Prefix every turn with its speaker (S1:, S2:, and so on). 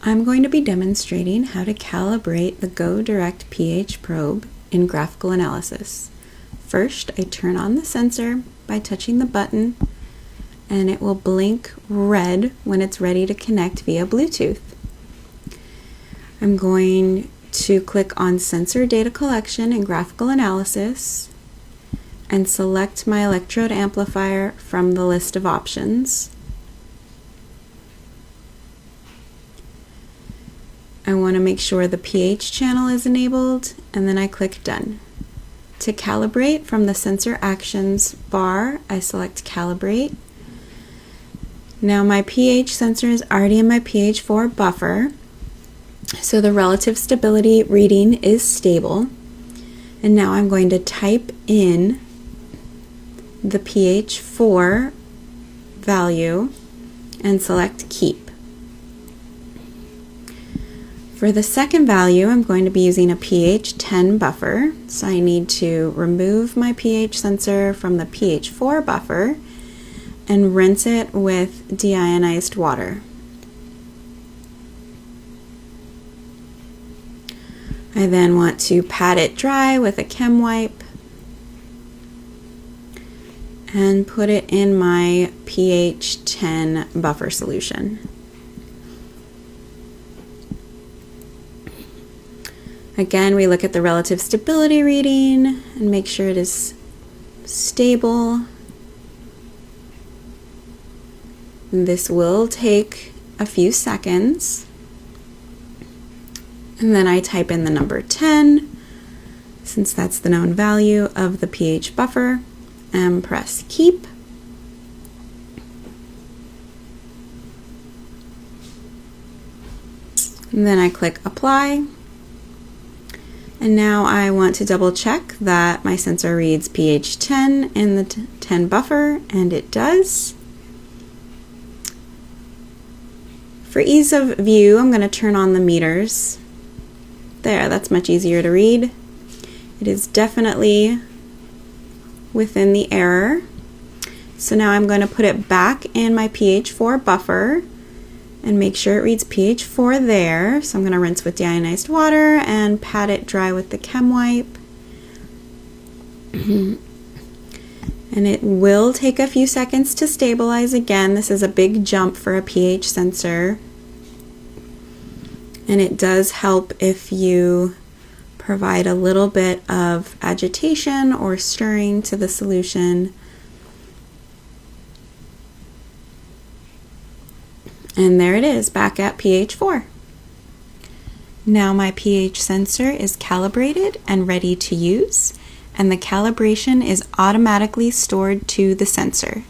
S1: I'm going to be demonstrating how to calibrate the Go Direct pH probe in Graphical Analysis. First, I turn on the sensor by touching the button, and it will blink red when it's ready to connect via Bluetooth. I'm going to click on Sensor Data Collection in Graphical Analysis and select my electrode amplifier from the list of options. I want to make sure the pH channel is enabled, and then I click Done. To calibrate, from the Sensor Actions bar, I select Calibrate. Now my pH sensor is already in my pH 4 buffer, so the relative stability reading is stable. And now I'm going to type in the pH 4 value and select Keep. For the second value, I'm going to be using a pH 10 buffer, so I need to remove my pH sensor from the pH 4 buffer and rinse it with deionized water. I then want to pat it dry with a chem wipe and put it in my pH 10 buffer solution. Again, we look at the relative stability reading and make sure it is stable. This will take a few seconds. And then I type in the number 10, since that's the known value of the pH buffer, and press Keep. And then I click Apply. And now I want to double check that my sensor reads pH 10 in the 10 buffer, and it does. For ease of view, I'm going to turn on the meters. There, that's much easier to read. It is definitely within the error. So now I'm going to put it back in my pH 4 buffer and make sure it reads pH 4 there. So I'm going to rinse with deionized water and pat it dry with the chem wipe. And it will take a few seconds to stabilize again. This is a big jump for a pH sensor. And it does help if you provide a little bit of agitation or stirring to the solution. And there it is, back at pH 4. Now my pH sensor is calibrated and ready to use, and the calibration is automatically stored to the sensor.